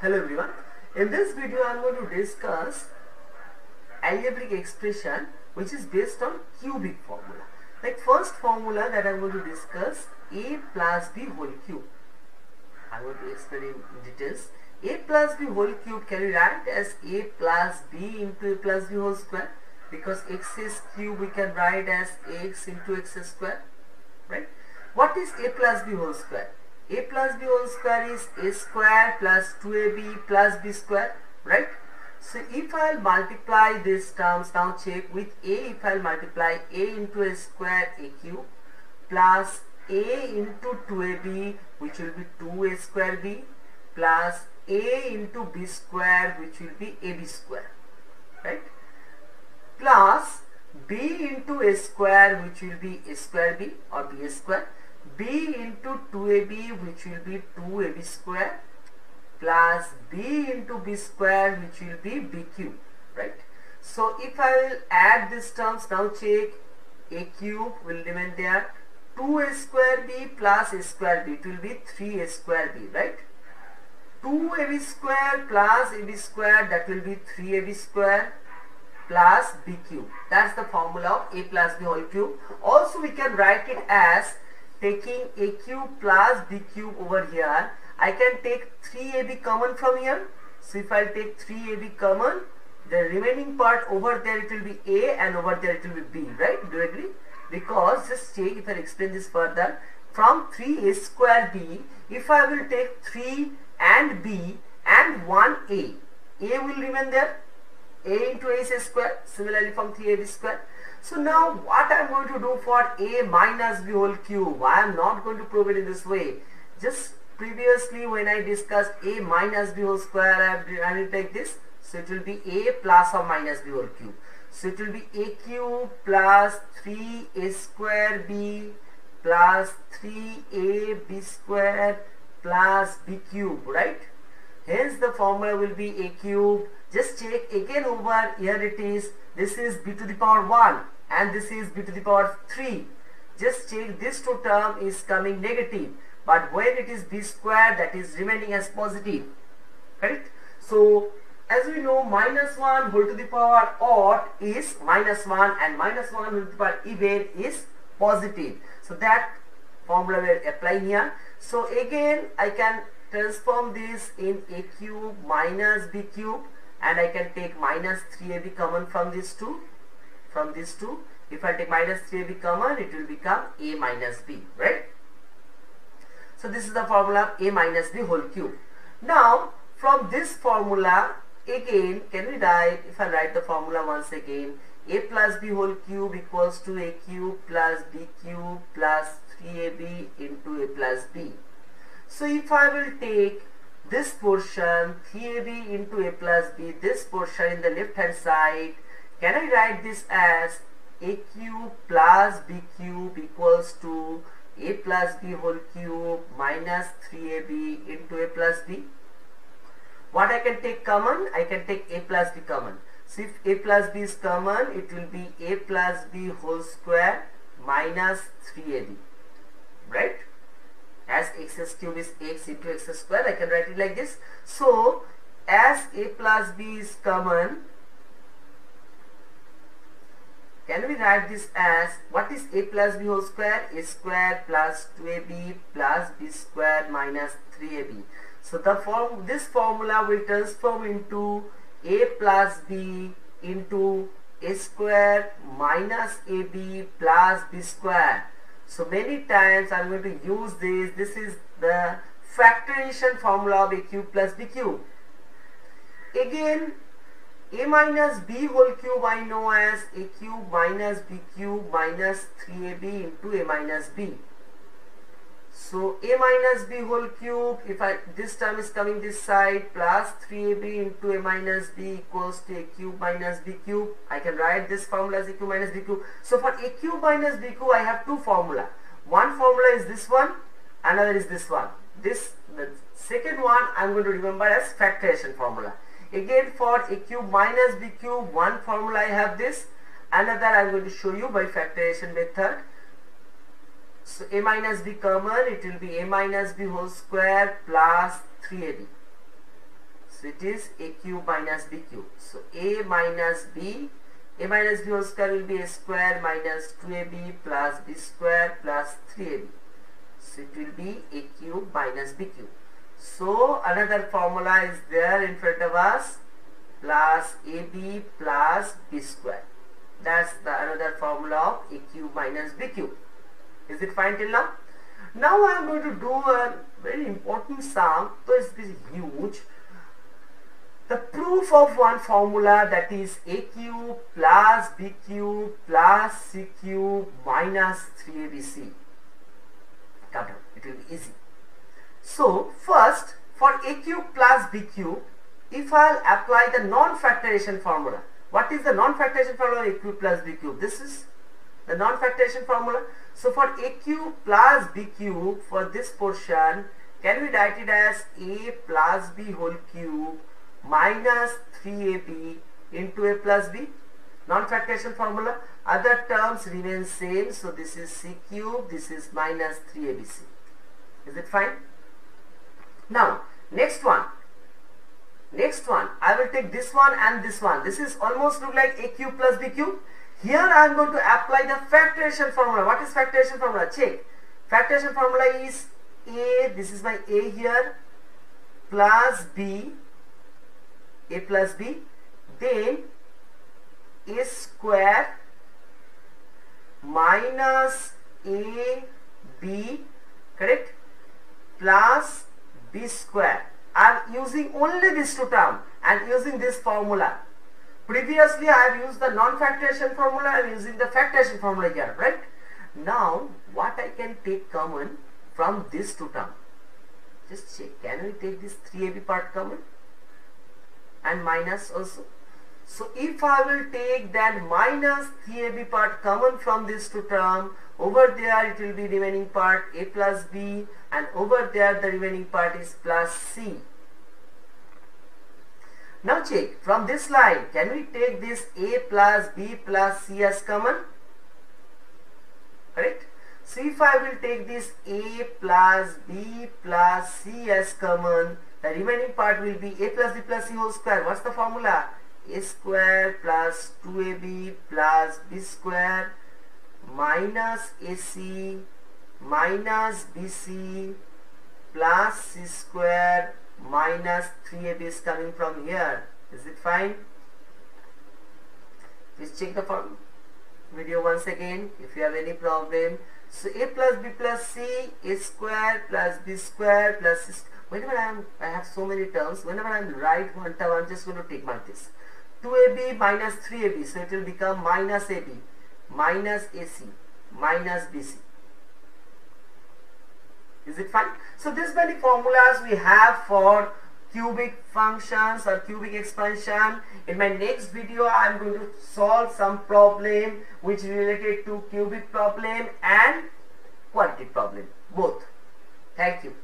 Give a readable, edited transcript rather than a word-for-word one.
Hello everyone. In this video I am going to discuss algebraic expression which is based on cubic formula. Like first formula that I am going to discuss, a plus b whole cube. I am going to explain in details. A plus b whole cube can be write as a plus b into a plus b whole square, because x is cube we can write as x into x square, right? What is a plus b whole square? A plus b whole square is a square plus 2ab plus b square, right? So if I will multiply these terms, now check with a, if I will multiply a into a square a cube plus a into 2ab which will be 2a square b plus a into b square which will be ab square, right? Plus b into a square which will be a square b or b square, b into 2ab which will be 2ab square plus b into b square which will be b cube, right? So if I will add these terms, now check, a cube will remain there, 2a square b plus a square b, it will be 3a square b, right? 2ab square plus ab square, that will be 3ab square plus b cube. That's the formula of a plus b whole cube. Also we can write it as taking a cube plus b cube over here. I can take 3ab common from here. So if I take 3ab common, the remaining part over there it will be a and over there it will be b, right? Do you agree? Because just check, if I explain this further, from 3a square b, if I will take 3 and b and 1a, a will remain there, a into a is a square, similarly from 3ab square. So now what I am going to do for a minus b whole cube, I am not going to prove it in this way. Just previously when I discussed a minus b whole square, I will take this. So it will be a plus or minus b whole cube. So it will be a cube plus 3a square b plus 3ab square plus b cube, right? Hence the formula will be a cube. Just check again over here, it is, this is b to the power 1 and this is b to the power 3. Just check, this two term is coming negative, but when it is b square, that is remaining as positive, right? So as we know, minus 1 whole to the power odd is minus 1 and minus 1 whole to the power even is positive. So that formula will apply here. So again I can transform this in a cube minus b cube, and I can take minus 3ab common from these two. If I take minus 3ab common, it will become a minus b, right? So this is the formula a minus b whole cube. Now from this formula again, can we write, if I write the formula once again, a plus b whole cube equals to a cube plus b cube plus 3ab into a plus b. So if I will take this portion 3ab into a plus b, this portion in the left hand side, can I write this as a cube plus b cube equals to a plus b whole cube minus 3ab into a plus b? What I can take common? I can take a plus b common. So if a plus b is common, it will be a plus b whole square minus 3ab, right? As x cube is x into x square, I can write it like this. So as a plus b is common, can we write this as, what is a plus b whole square? A square plus 2ab plus b square minus 3ab. So this formula will transform into a plus b into a square minus ab plus b square. So many times I am going to use this. This is the factorization formula of a cube plus b cube. Again, a minus b whole cube I know as a cube minus b cube minus 3ab into a minus b. So a minus b whole cube, if this term is coming this side, plus 3ab into a minus b equals to a cube minus b cube. I can write this formula as a cube minus b cube. So for a cube minus b cube, I have two formula. One formula is this one, another is this one. The second one I am going to remember as factorization formula. Again for a cube minus b cube, one formula I have this, another I am going to show you by factorization method. So a minus b common, it will be a minus b whole square plus 3ab. So it is a cube minus b cube. So a minus b whole square will be a square minus 2ab plus b square plus 3ab. So it will be a cube minus b cube. So another formula is there in front of us, plus ab plus b square. That's the another formula of a cube minus b cube. Is it fine till now? Now I am going to do a very important sum. So it's huge. The proof of one formula, that is a cube plus b cube plus c cube minus 3abc. Come down. It will be easy. So first, for a cube plus b cube, if I will apply the non-factorization formula. What is the non-factorization formula of a cube plus b cube? This is the non-factorization formula. So for a cube plus b cube, for this portion, can we write it as a plus b whole cube minus 3ab into a plus b? Non-factorization formula. Other terms remain same. So this is c cube, this is minus 3abc. Is it fine? Now, next one, I will take this one and this one. This is almost look like a cube plus b cube. Here I am going to apply the factorization formula. What is factorization formula? Check. Factorization formula is a, this is my a here, plus b, a plus b, then a square minus a b, correct, plus b square. I am using only these two terms and using this formula. Previously I have used the non-factorization formula, I am using the factorization formula here, right? Now what I can take common from these two terms? Just check, can we take this 3ab part common and minus also? So if I will take that minus 3ab part common from these two terms, over there it will be remaining part a plus b, and over there the remaining part is plus c. Now check, from this line, can we take this a plus b plus c as common? Correct? So if I will take this a plus b plus c as common, the remaining part will be a plus b plus c whole square. What's the formula? A square plus 2ab plus b square minus ac minus bc plus c square minus 3ab is coming from here. Is it fine? Please check the video once again if you have any problem. So a plus b plus c, a square plus b square plus c. Whenever I have so many terms, whenever I write one term, I am just going to take mark this. 2ab minus 3ab, so it will become minus ab minus ac minus bc. Is it fine? So this many formulas we have for cubic functions or cubic expansion. In my next video I am going to solve some problem which is related to cubic problem and quadratic problem, both. Thank you.